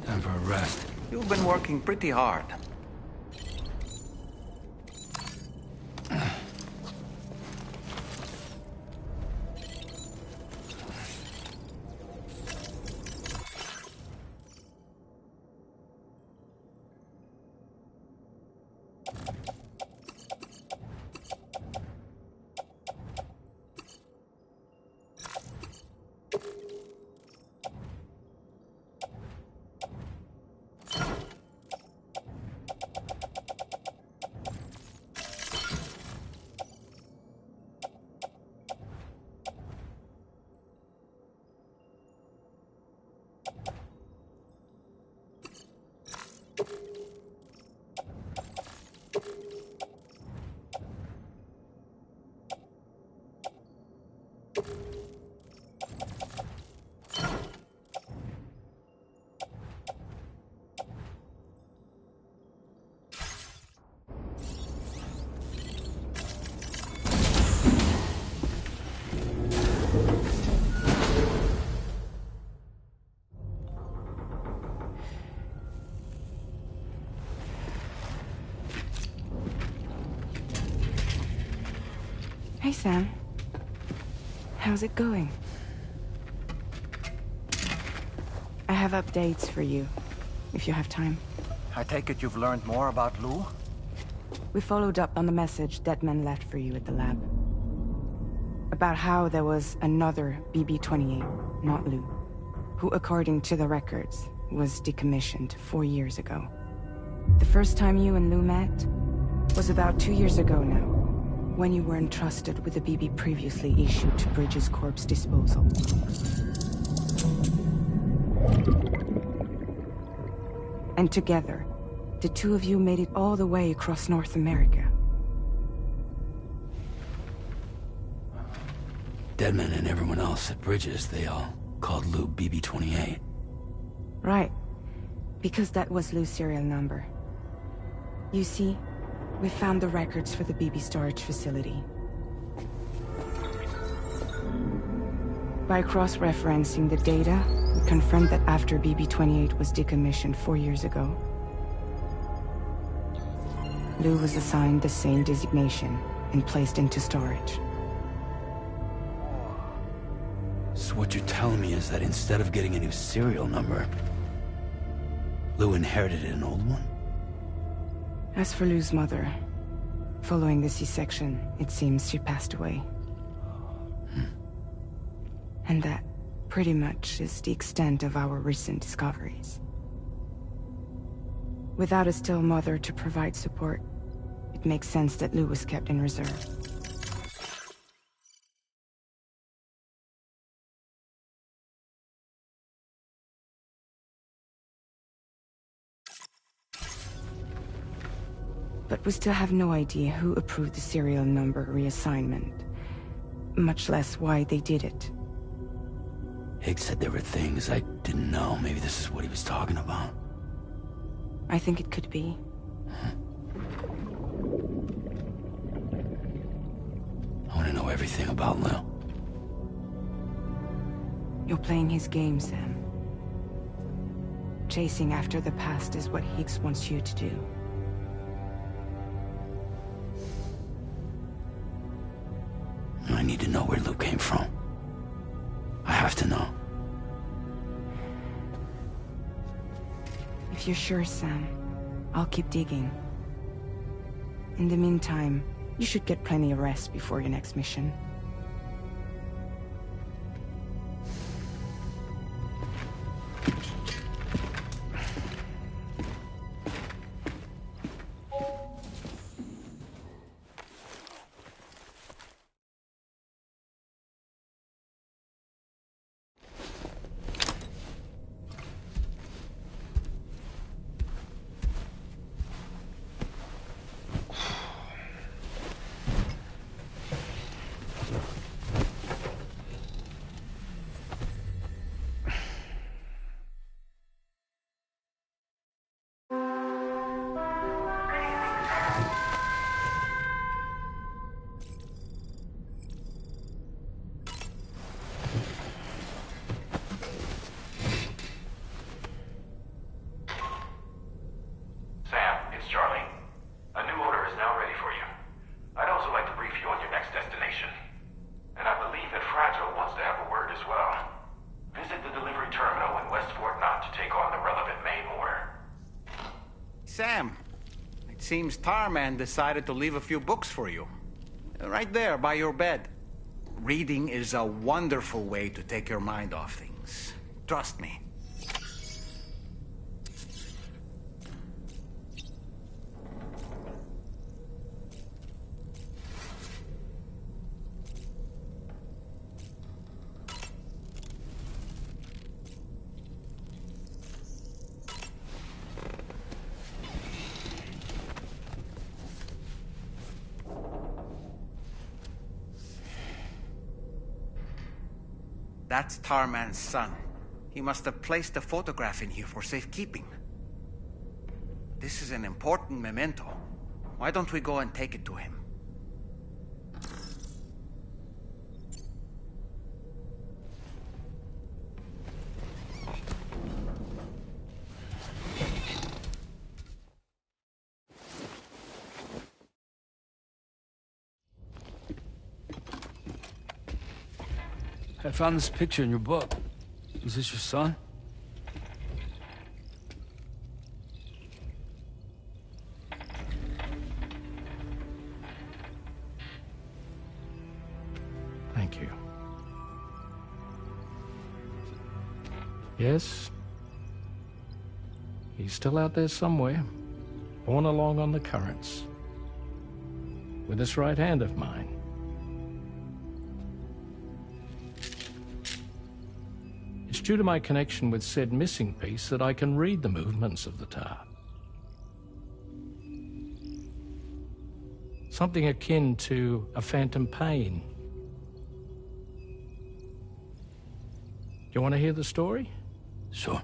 Time for a rest. You've been working pretty hard. Hey, Sam. How's it going? I have updates for you, if you have time. I take it you've learned more about Lou? We followed up on the message Deadman left for you at the lab. About how there was another BB-28, not Lou, who, according to the records, was decommissioned 4 years ago. The first time you and Lou met was about 2 years ago now, when you were entrusted with a BB previously issued to Bridges Corp's disposal. And together, the two of you made it all the way across North America. Deadman and everyone else at Bridges, they all called Lou BB-28. Right. Because that was Lou's serial number. You see, we found the records for the BB storage facility. By cross-referencing the data, we confirmed that after BB-28 was decommissioned 4 years ago, Lou was assigned the same designation and placed into storage. So what you're telling me is that instead of getting a new serial number, Lou inherited an old one? As for Lou's mother, following the C-section, it seems she passed away. And that, pretty much, is the extent of our recent discoveries. Without a still mother to provide support, it makes sense that Lou was kept in reserve. But we still have no idea who approved the serial number reassignment, much less why they did it. Higgs said there were things I didn't know. Maybe this is what he was talking about. I think it could be. I want to know everything about Lou. You're playing his game, Sam. Chasing after the past is what Higgs wants you to do. I need to know where Lou came from. I have to know. If you're sure, Sam, I'll keep digging. In the meantime, you should get plenty of rest before your next mission. Sam, it seems Tarman decided to leave a few books for you. Right there, by your bed. Reading is a wonderful way to take your mind off things. Trust me. That's Tarman's son. He must have placed a photograph in here for safekeeping. This is an important memento. Why don't we go and take it to him? I found this picture in your book. Is this your son? Thank you. Yes. He's still out there somewhere, borne along on the currents. With this right hand of mine. It's due to my connection with said missing piece that I can read the movements of the tar. Something akin to a phantom pain. You want to hear the story? Sure.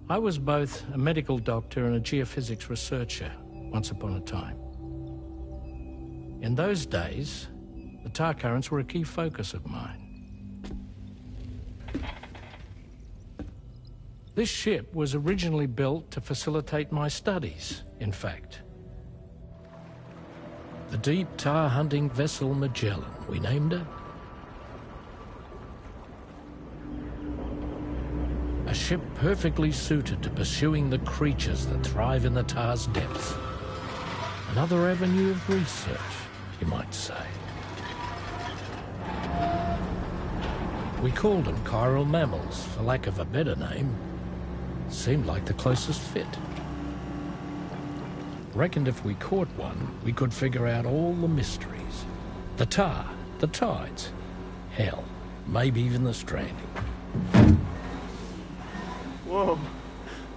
I was both a medical doctor and a geophysics researcher once upon a time. In those days, the tar currents were a key focus of mine. This ship was originally built to facilitate my studies, in fact. The deep tar hunting vessel Magellan, we named it. A ship perfectly suited to pursuing the creatures that thrive in the tar's depths. Another avenue of research, you might say. We called them chiral mammals, for lack of a better name. Seemed like the closest fit. Reckoned if we caught one, we could figure out all the mysteries. The tar, the tides, hell, maybe even the stranding. Whoa,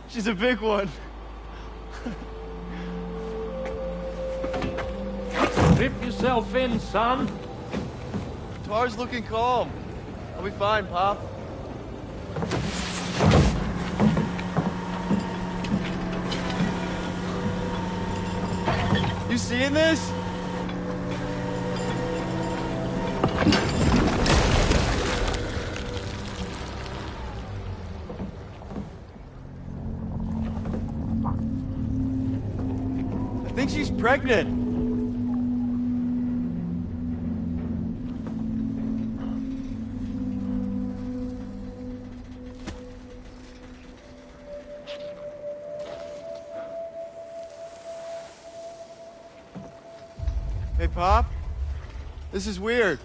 she's a big one. Strip yourself in, son. Tar's looking calm. I'll be fine, Pop. You seeing this? I think she's pregnant. Hey, Pop. This is weird.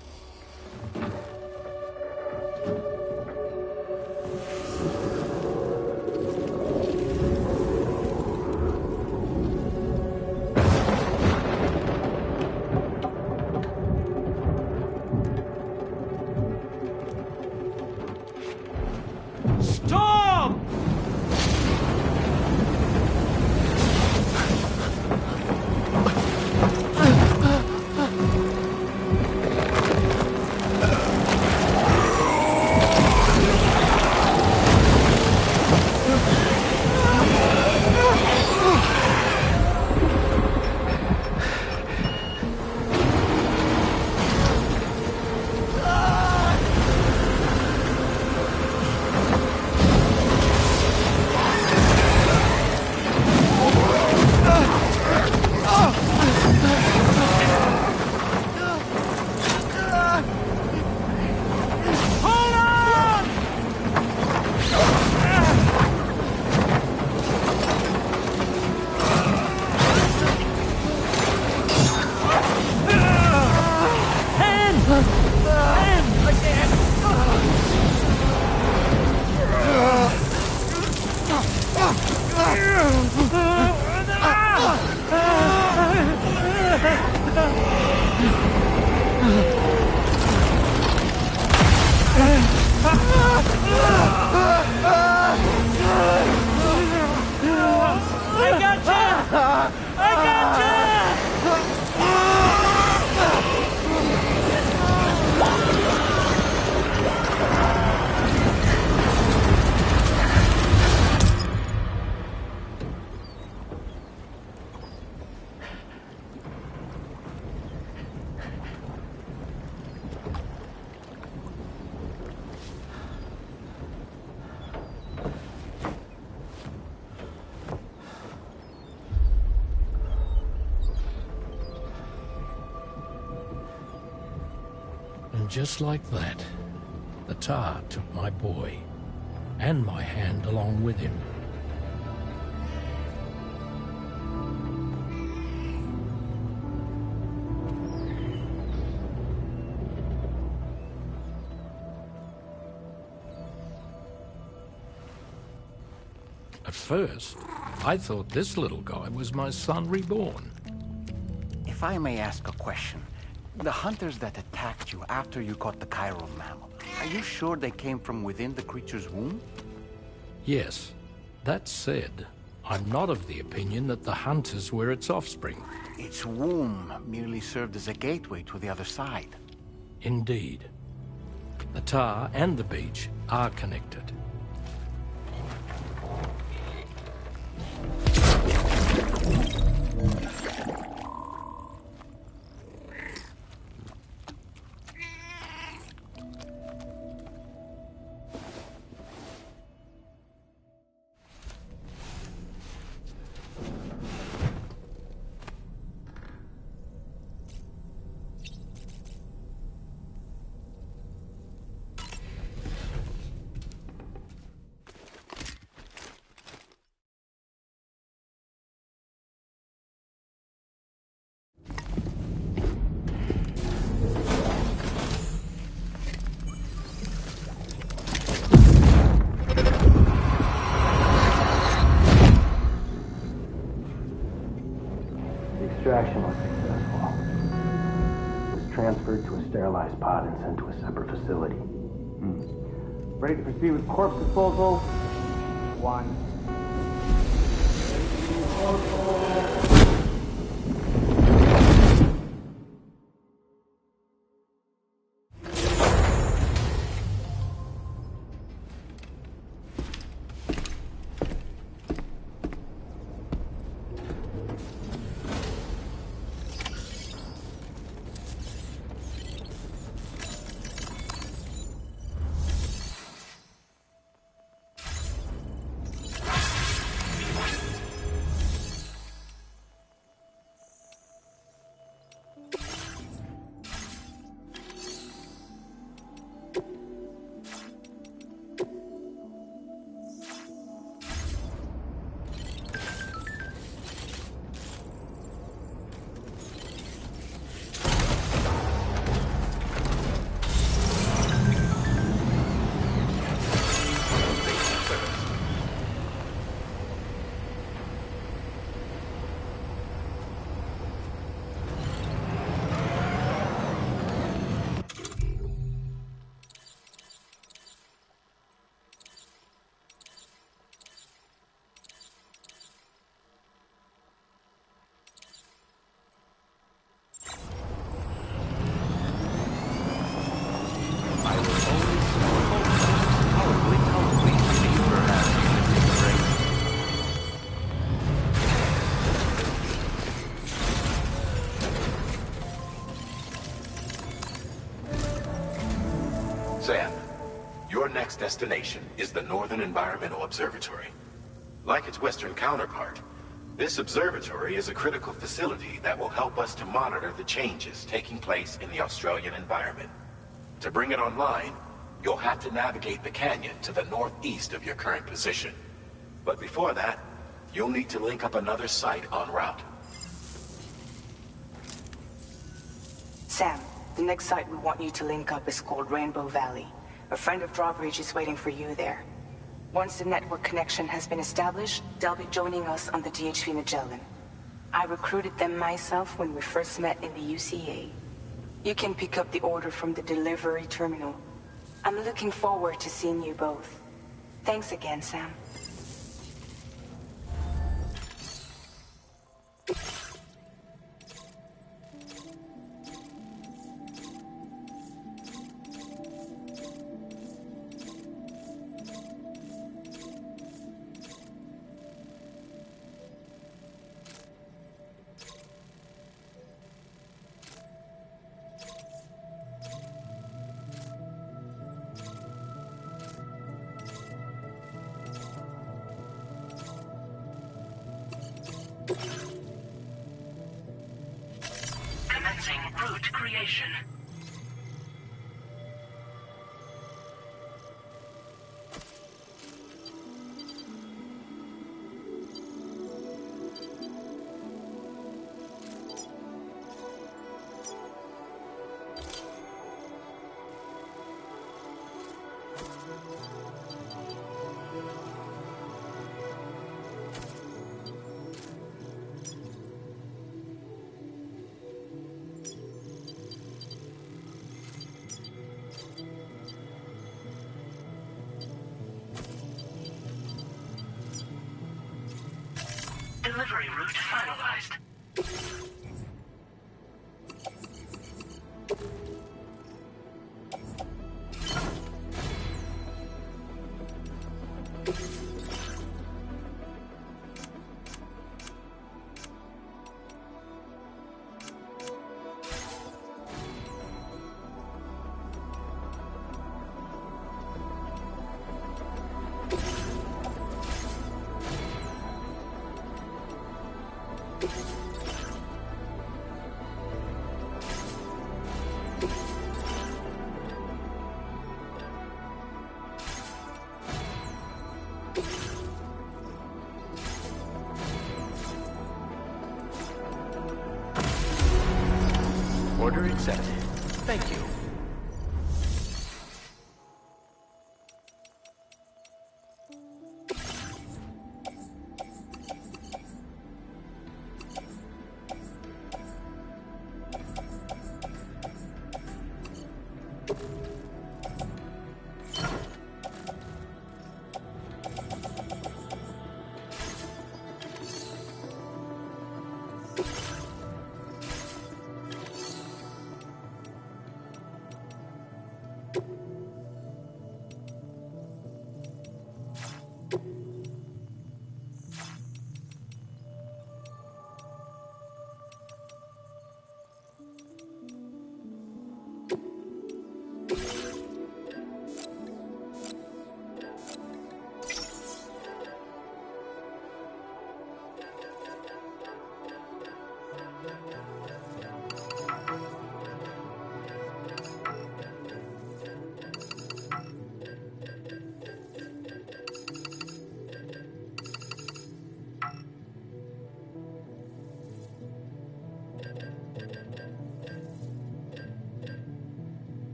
Storm! And just like that, the tar took my boy, and my hand along with him. At first, I thought this little guy was my son reborn. If I may ask a question, the hunters that attacked you after you caught the chiral mammal, are you sure they came from within the creature's womb? Yes. That said, I'm not of the opinion that the hunters were its offspring. Its womb merely served as a gateway to the other side. Indeed. The tar and the beach are connected. Extraction was successful. It was transferred to a sterilized pod and sent to a separate facility. Ready to proceed with corpse disposal? 1. Sam, your next destination is the Northern Environmental Observatory. Like its Western counterpart, this observatory is a critical facility that will help us to monitor the changes taking place in the Australian environment. To bring it online, you'll have to navigate the canyon to the northeast of your current position. But before that, you'll need to link up another site en route. Sam, the next site we want you to link up is called Rainbow Valley. A friend of Drawbridge is waiting for you there. Once the network connection has been established, they'll be joining us on the DHV Magellan. I recruited them myself when we first met in the UCA. You can pick up the order from the delivery terminal. I'm looking forward to seeing you both. Thanks again, Sam. Commencing route creation. Delivery route finalized. Order accepted. Thank you.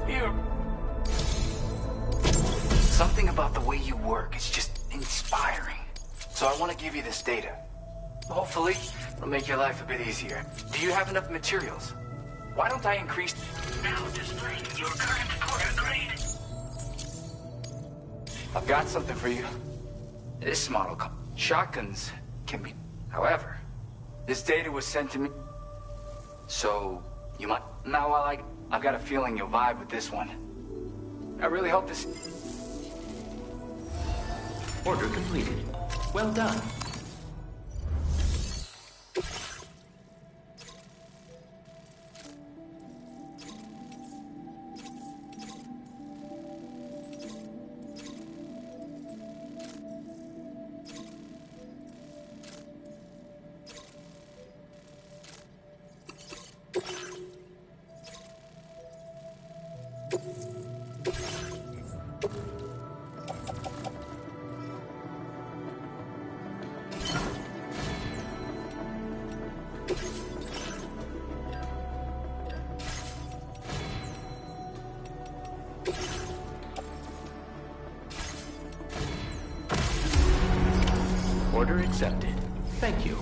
You... Something about the way you work is just inspiring. So I want to give you this data. Hopefully, it'll make your life a bit easier. Do you have enough materials? Why don't I increase... Now displaying your current porter grade. I've got something for you. This model, shotguns, can be... However, this data was sent to me. So, you might... Now, while I've got a feeling you'll vibe with this one. I really hope this... Order completed. Well done. Order accepted. Thank you.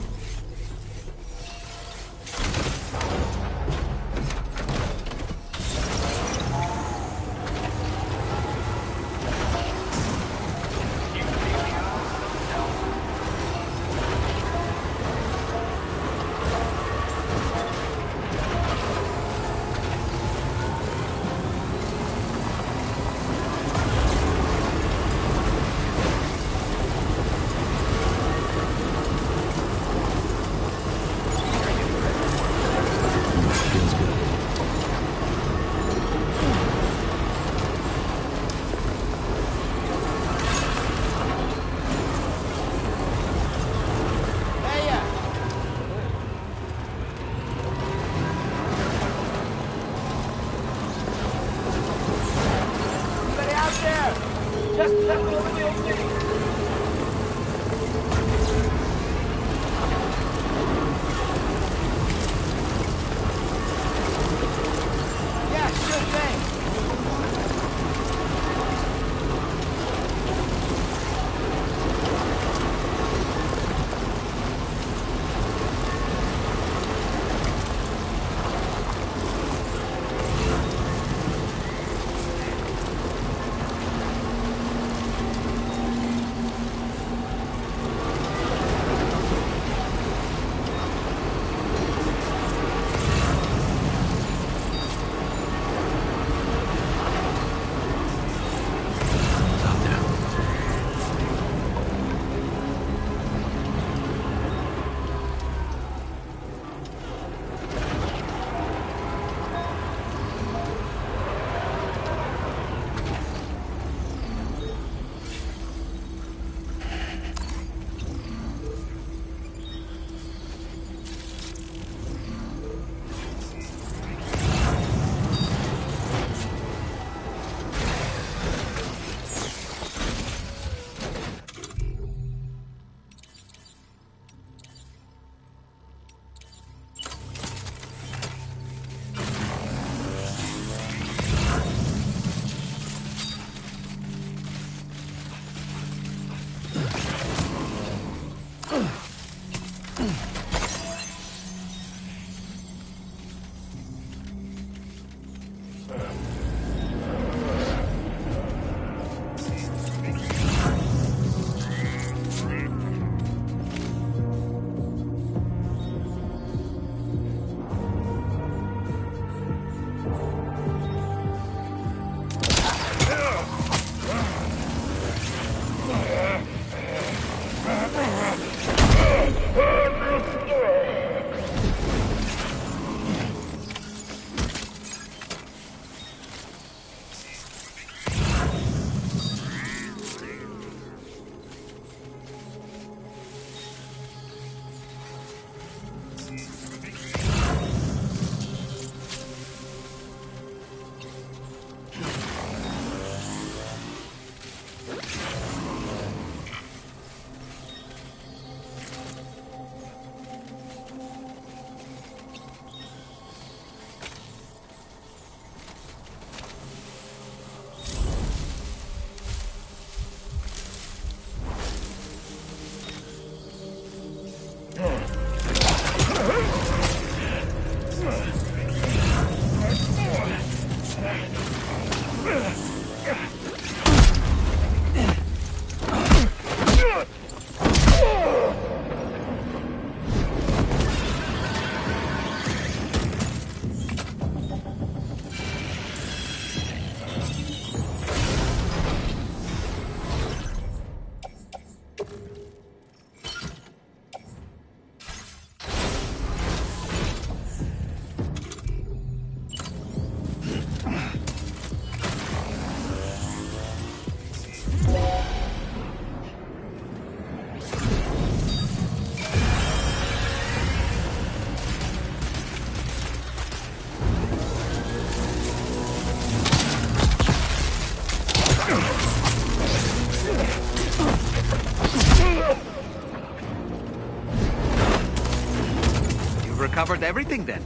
covered everything then.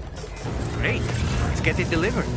Great. Let's get it delivered.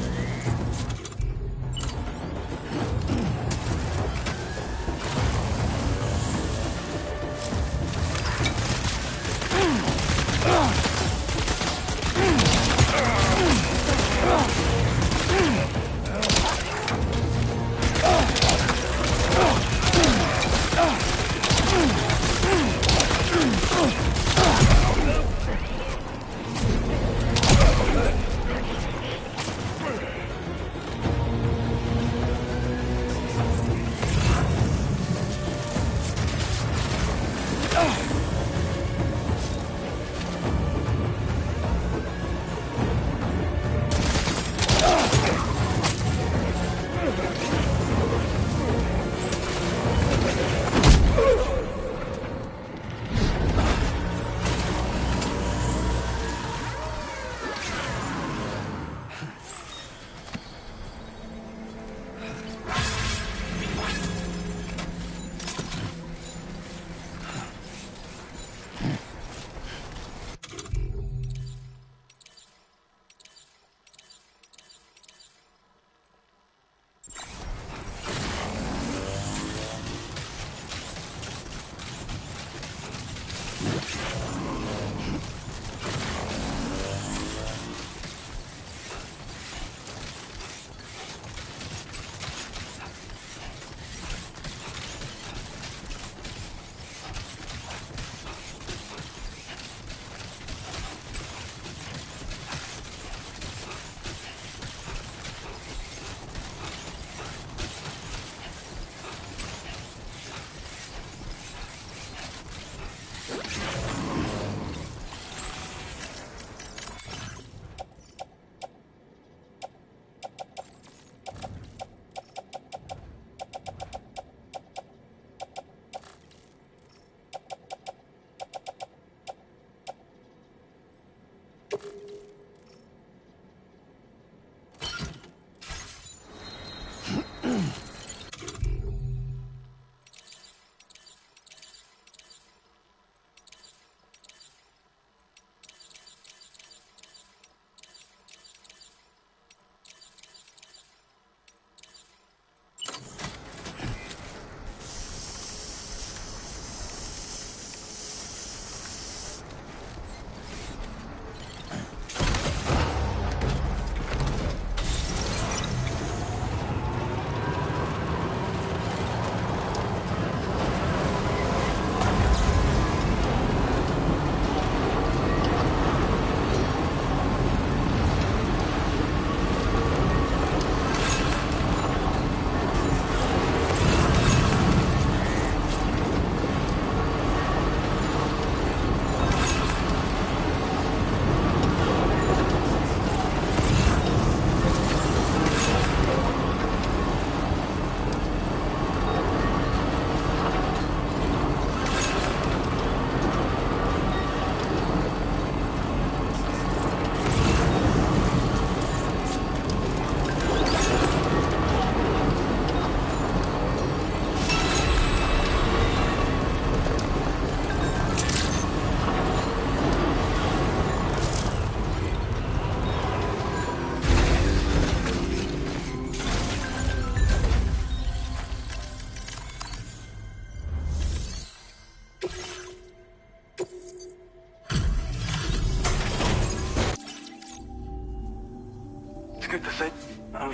good to see. I'm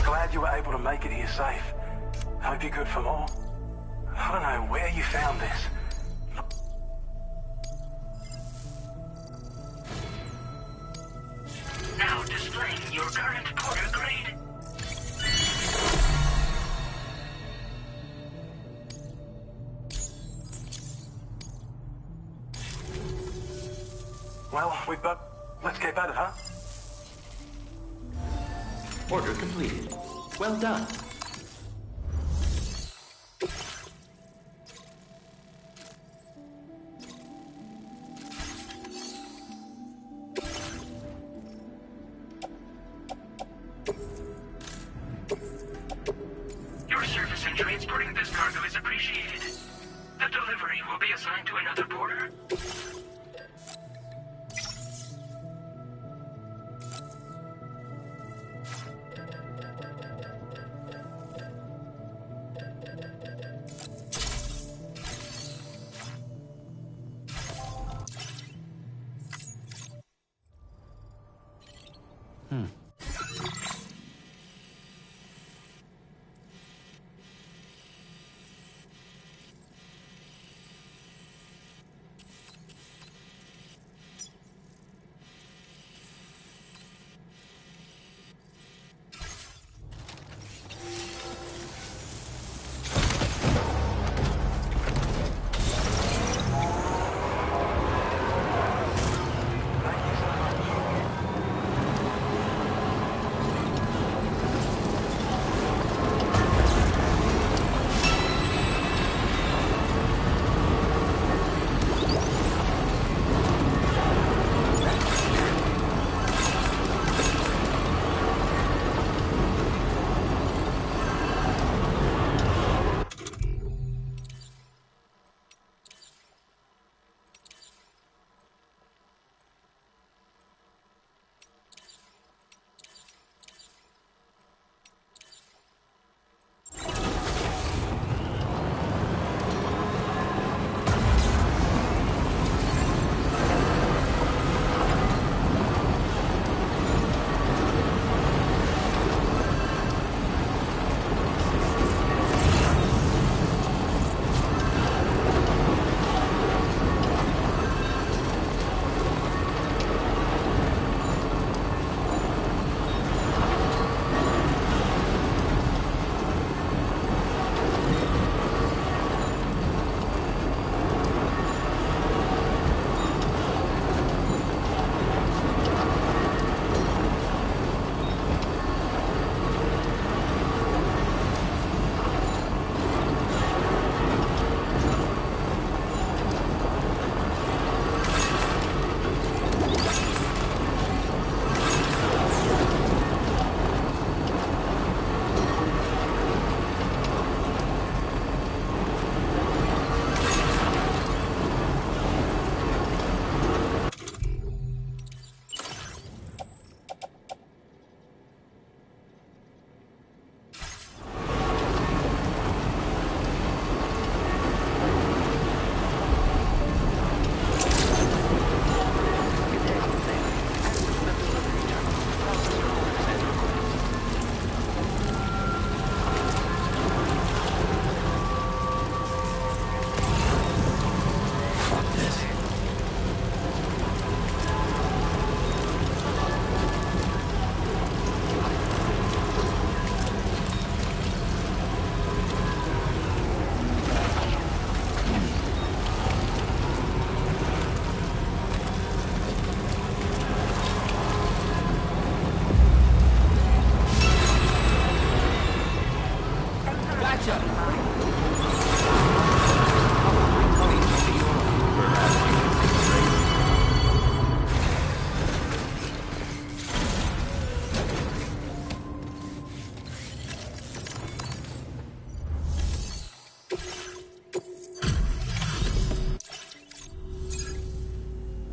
glad you were able to make it here safe. Hope you're good for more. I don't know where you found this. Now displaying your current quarter grade. Well, let's get at it, huh? Order completed. Well done. Your service in transporting this cargo is appreciated. The delivery will be assigned to another porter.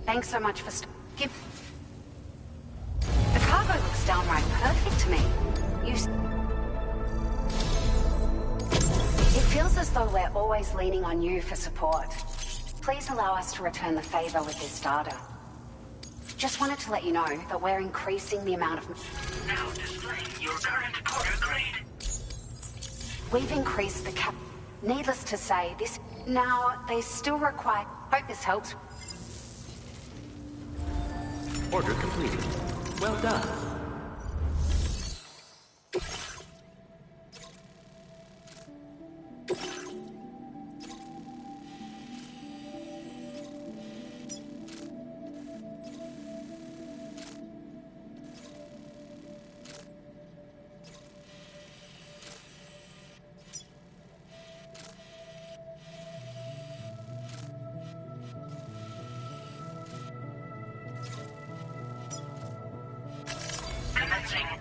Thanks so much for give. The cargo looks downright perfect to me. It feels as though we're always leaning on you for support. Please allow us to return the favor with this data. Just wanted to let you know that we're increasing the amount of... Now displaying your current porter grade. We've increased the cap... Needless to say, this... Now, they still require... Hope this helps. Order completed. Well done.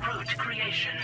Root creation.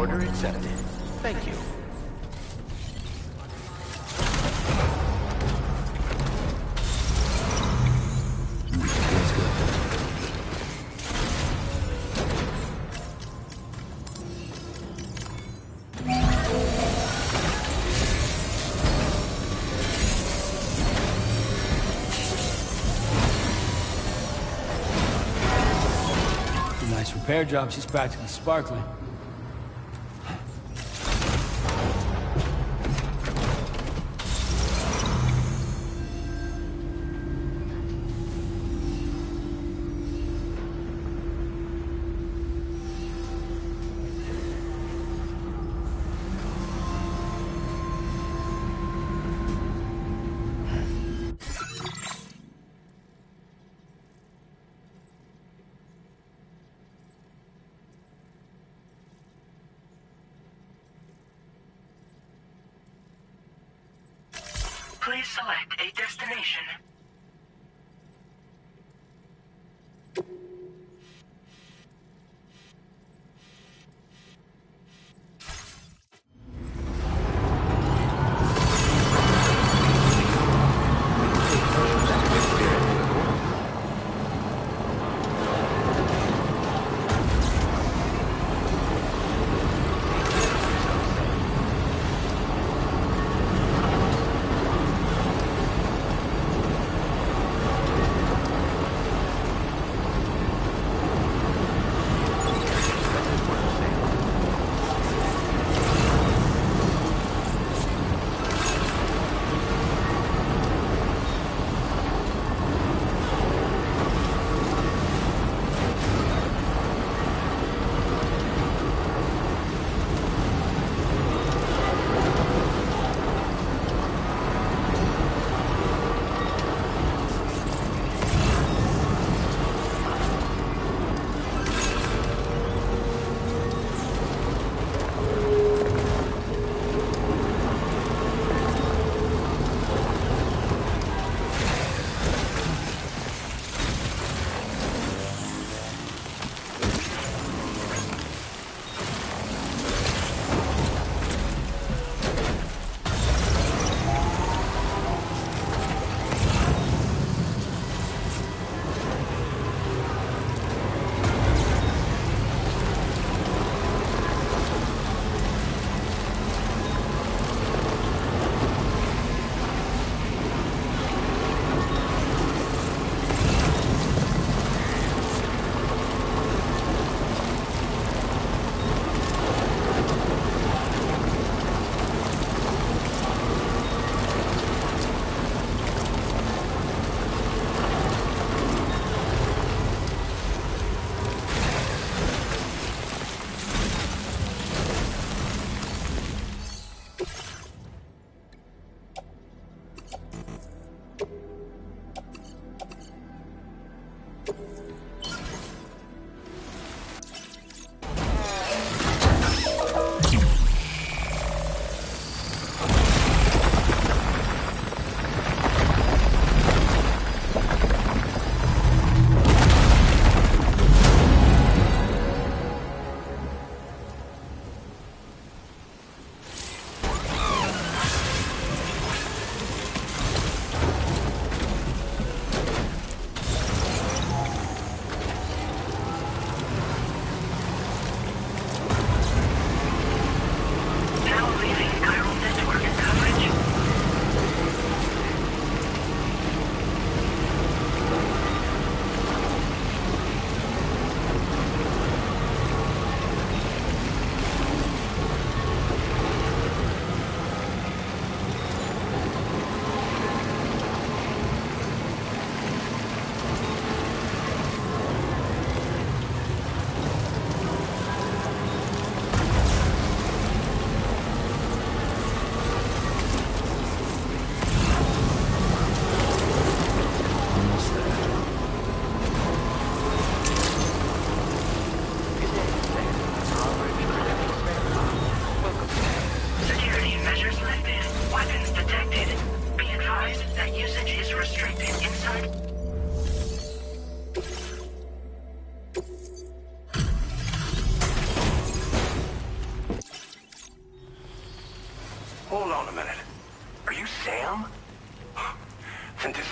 Order accepted. Thank you. Let's go. Nice repair job. She's practically sparkling. Please select a destination.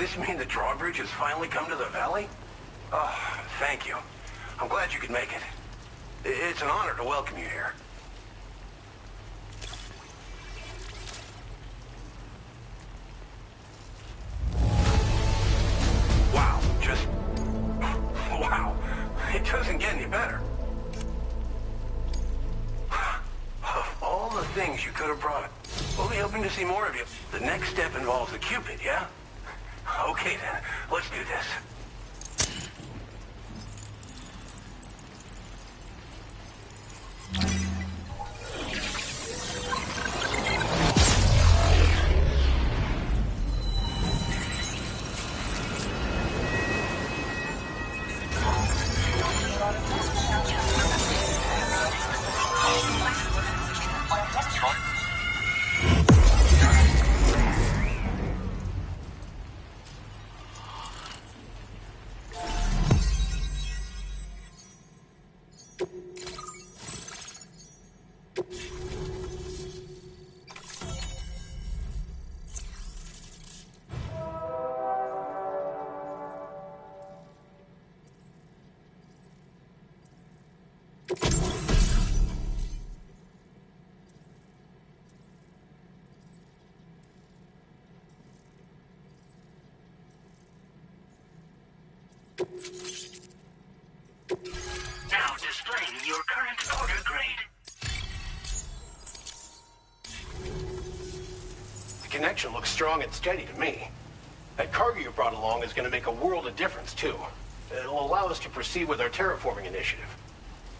this mean the drawbridge has finally come to the valley? Oh, thank you. I'm glad you could make it. It's an honor to welcome you here. Wow, just... wow. It doesn't get any better. Of all the things you could have brought, we'll be hoping to see more of you. The next step involves the Cupid, yeah? Okay then, let's do this. Now displaying your current order grade. The connection looks strong and steady to me. That cargo you brought along is going to make a world of difference, too. It'll allow us to proceed with our terraforming initiative.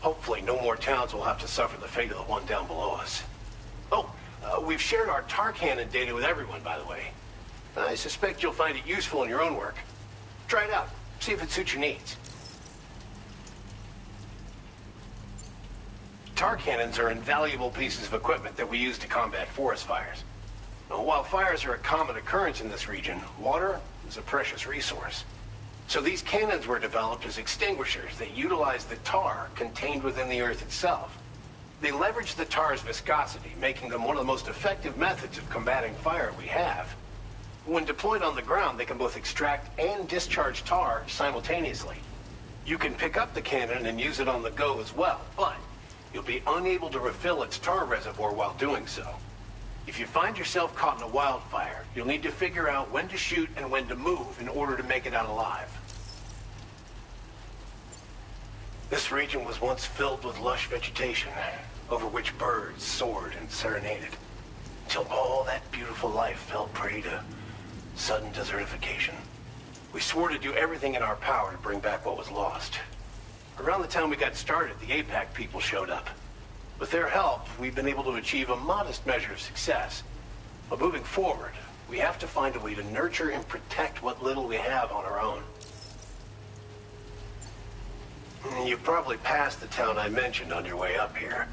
Hopefully, no more towns will have to suffer the fate of the one down below us. Oh, we've shared our tar cannon data with everyone, by the way. I suspect you'll find it useful in your own work. Try it out. See if it suits your needs. Tar cannons are invaluable pieces of equipment that we use to combat forest fires. Now, while fires are a common occurrence in this region, water is a precious resource. So these cannons were developed as extinguishers that utilize the tar contained within the earth itself. They leverage the tar's viscosity, making them one of the most effective methods of combating fire we have. When deployed on the ground, they can both extract and discharge tar simultaneously. You can pick up the cannon and use it on the go as well, but you'll be unable to refill its tar reservoir while doing so. If you find yourself caught in a wildfire, you'll need to figure out when to shoot and when to move in order to make it out alive. This region was once filled with lush vegetation, over which birds soared and serenaded, until all that beautiful life fell prey to sudden desertification. We swore to do everything in our power to bring back what was lost. Around the time we got started, the APAC people showed up. With their help, we've been able to achieve a modest measure of success. But moving forward, we have to find a way to nurture and protect what little we have on our own. You've probably passed the town I mentioned on your way up here.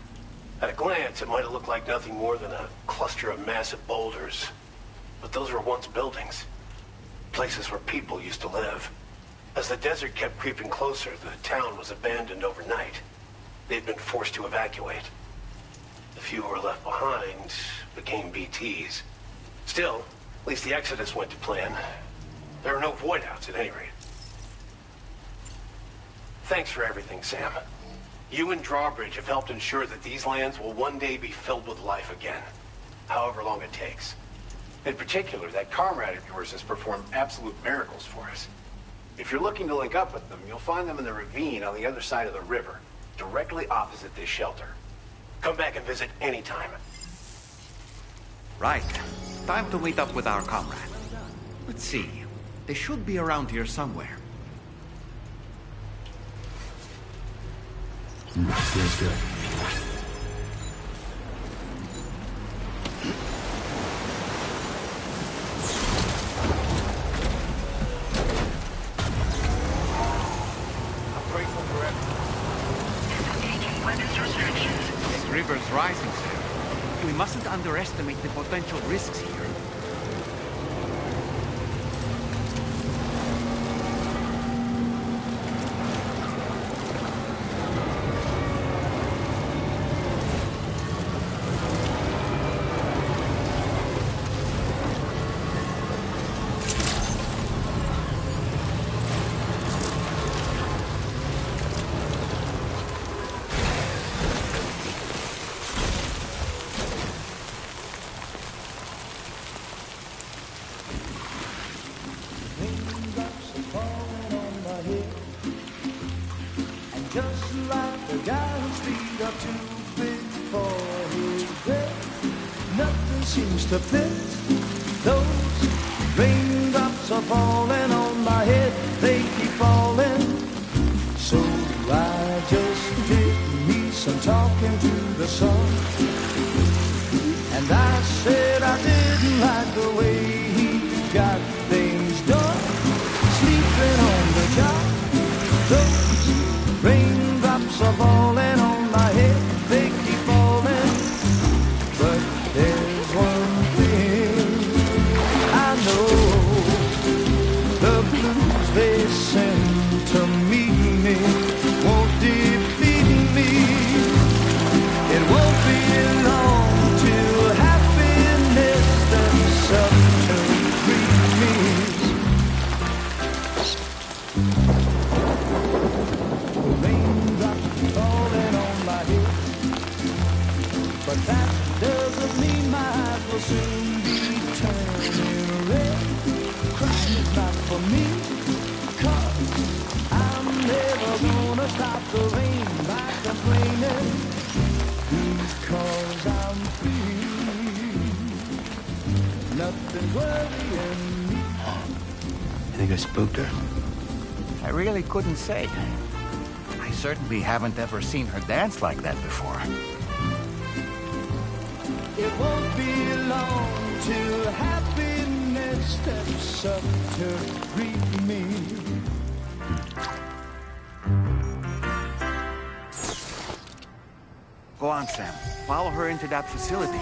At a glance, it might have looked like nothing more than a cluster of massive boulders. But those were once buildings. Places where people used to live. As the desert kept creeping closer, the town was abandoned overnight. They'd been forced to evacuate. The few who were left behind became BTs. Still, at least the exodus went to plan. There are no void-outs at any rate. Thanks for everything, Sam. You and Drawbridge have helped ensure that these lands will one day be filled with life again, however long it takes. In particular, that comrade of yours has performed absolute miracles for us. If you're looking to link up with them, you'll find them in the ravine on the other side of the river, directly opposite this shelter. Come back and visit anytime. Right. Time to meet up with our comrade. Let's see. They should be around here somewhere. Feels good. This river's rising, sir. We mustn't underestimate the potential risks here. The guy whose feet are too big for his bed. Nothing seems to fit. Those raindrops are falling on my head. They keep falling. So I just did me some talking to the sun. And I said I didn't like the way he got things done. Sleeping on the job. Those raindrops are falling on my head. They keep falling. But there's one thing I know. The blues they send to meet me won't defeat me. It won't be long till happiness steps up to greet me. Raindrops falling on my head, but that doesn't mean my eyes will soon be turning red. Crying is not for me, 'cause I'm never gonna stop the rain by complaining, because I'm free. Nothing's worrying me. You think I spooked her? I really couldn't say. I certainly haven't ever seen her dance like that before. It won't be long till happiness steps up to greet me. Go on, Sam. Follow her into that facility.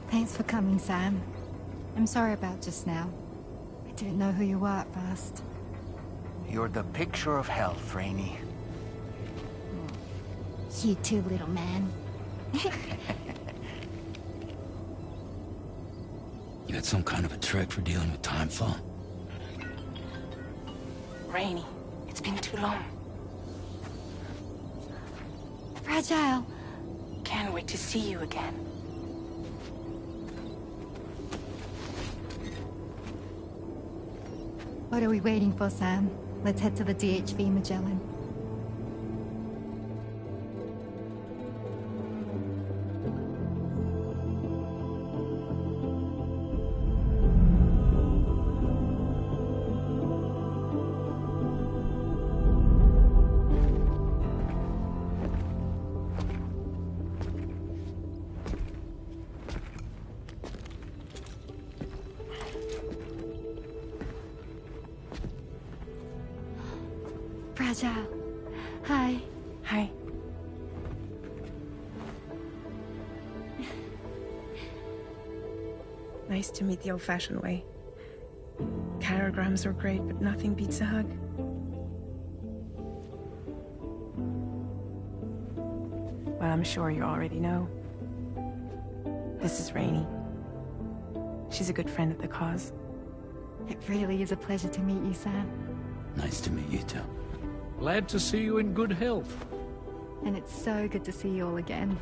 Thanks for coming, Sam. I'm sorry about just now. I didn't know who you were at first. You're the picture of health, Rainey. You too, little man. You had some kind of a trick for dealing with timefall? Rainey, it's been too long. Fragile. Can't wait to see you again. What are we waiting for, Sam? Let's head to the DHV Magellan. Fragile. Hi. Hi. Nice to meet the old-fashioned way. Carograms are great, but nothing beats a hug. Well, I'm sure you already know. This is Rainey. She's a good friend of the cause. It really is a pleasure to meet you, Sam. Nice to meet you too. Glad to see you in good health. And it's so good to see you all again.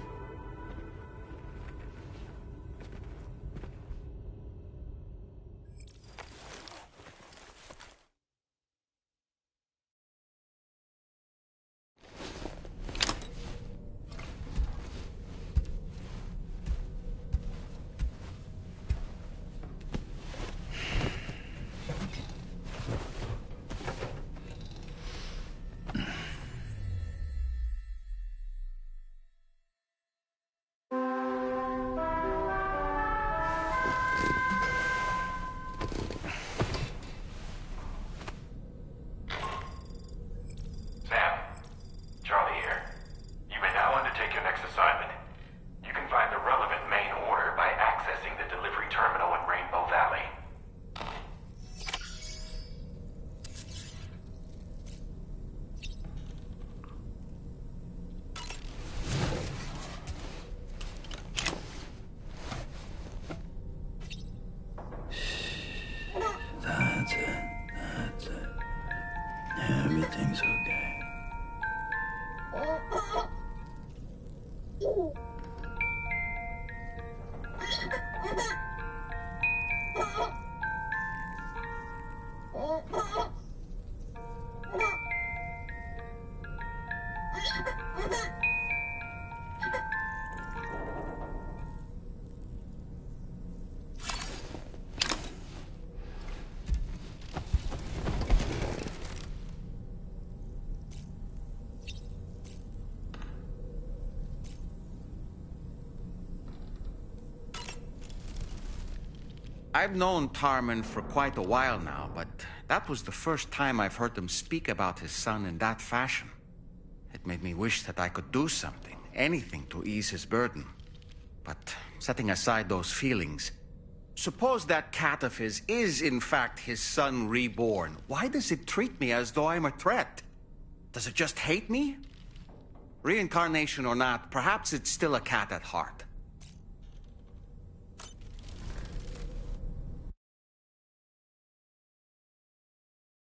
Sam, Charlie here. You may now undertake your next assignment. You can find the relevant main order by accessing the delivery terminal in Rainbow Valley. That's it. That's it. Everything's okay. I've known Tarman for quite a while now, but that was the first time I've heard him speak about his son in that fashion. It made me wish that I could do something, anything to ease his burden. But setting aside those feelings, suppose that cat of his is in fact his son reborn. Why does it treat me as though I'm a threat? Does it just hate me? Reincarnation or not, perhaps it's still a cat at heart.